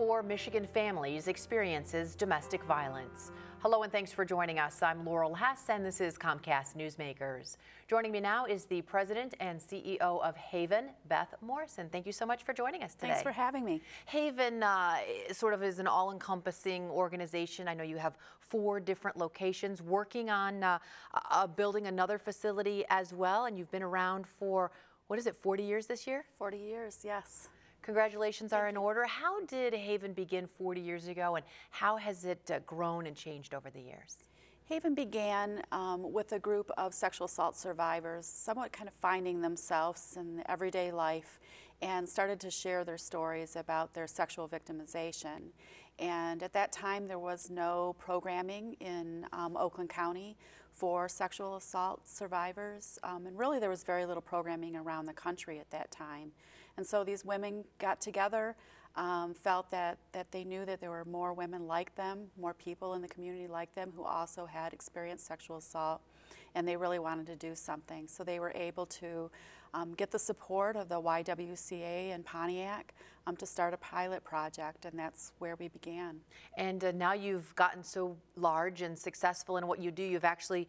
4 Michigan families experiences domestic violence. Hello and thanks for joining us. I'm Laurel Hess and this is Comcast Newsmakers. Joining me now is the President and CEO of Haven, Beth Morrison. Thank you so much for joining us today. Thanks for having me. Haven sort of is an all-encompassing organization. I know you have 4 different locations working on building another facility as well, and you've been around for, what is it, 40 years this year? 40 years, yes. Congratulations are in order. How did Haven begin 40 years ago, and how has it grown and changed over the years? Haven began with a group of sexual assault survivors, somewhat kind of finding themselves in everyday life, and started to share their stories about their sexual victimization. And at that time, there was no programming in Oakland County for sexual assault survivors, and really there was very little programming around the country at that time. And so these women got together, felt that they knew that there were more women like them, more people in the community like them who also had experienced sexual assault, and they really wanted to do something. So they were able to get the support of the YMCA in Pontiac to start a pilot project, and that's where we began. And now you've gotten so large and successful in what you do, you've actually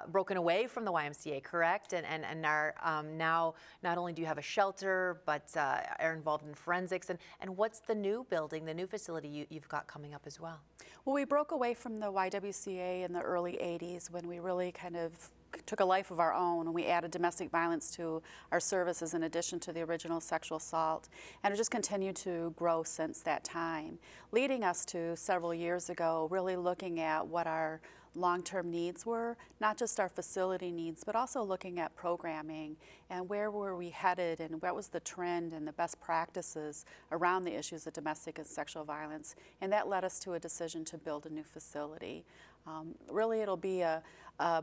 broken away from the YMCA, correct? And are now not only do you have a shelter, but are involved in forensics. And what's the new building, the new facility you've got coming up as well? Well, we broke away from the YMCA in the early 80s when we really kind of took a life of our own, and we added domestic violence to our services in addition to the original sexual assault, and it just continued to grow since that time, leading us to several years ago really looking at what our long-term needs were, not just our facility needs, but also looking at programming and where were we headed and what was the trend and the best practices around the issues of domestic and sexual violence, and that led us to a decision to build a new facility. Really, it'll be a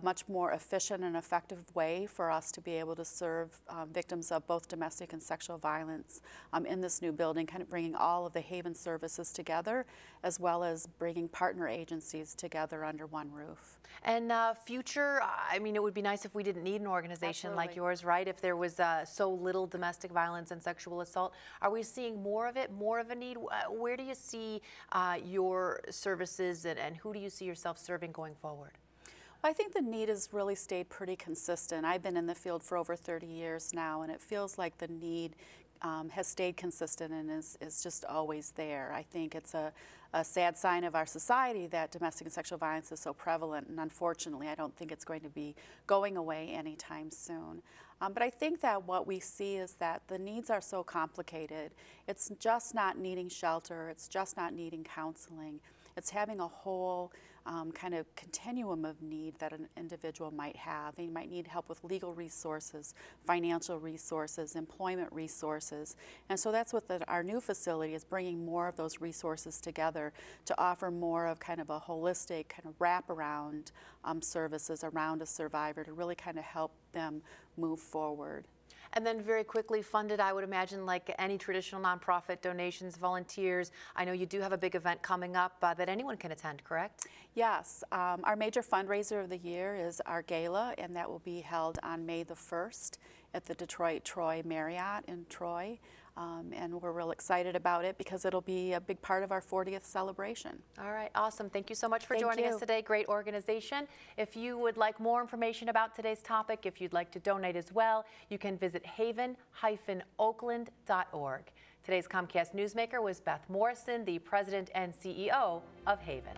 much more efficient and effective way for us to be able to serve victims of both domestic and sexual violence in this new building, kind of bringing all of the Haven services together, as well as bringing partner agencies together under one roof. And future, I mean, it would be nice if we didn't need an organization like yours, right? If there was so little domestic violence and sexual assault, are we seeing more of it, more of a need? Where do you see your services and who do you see yourself serving going forward? I think the need has really stayed pretty consistent. I've been in the field for over 30 years now, and it feels like the need has stayed consistent and is just always there. I think it's a sad sign of our society that domestic and sexual violence is so prevalent, and unfortunately I don't think it's going to be going away anytime soon. But I think that what we see is that the needs are so complicated. It's just not needing shelter, it's just not needing counseling. It's having a whole kind of continuum of need that an individual might have. They might need help with legal resources, financial resources, employment resources. And so that's what our new facility is, bringing more of those resources together to offer more of kind of a holistic kind of wraparound services around a survivor to really kind of help them move forward. And then very quickly funded, I would imagine, like any traditional nonprofit, donations, volunteers. I know you do have a big event coming up that anyone can attend, correct? Yes. Our major fundraiser of the year is our gala, and that will be held on May the 1st at the Detroit Troy Marriott in Troy. And we're real excited about it because it'll be a big part of our 40th celebration. All right, awesome. Thank you so much for joining us today. Great organization. If you would like more information about today's topic, if you'd like to donate as well, you can visit haven-oakland.org. Today's Comcast Newsmaker was Beth Morrison, the President and CEO of Haven.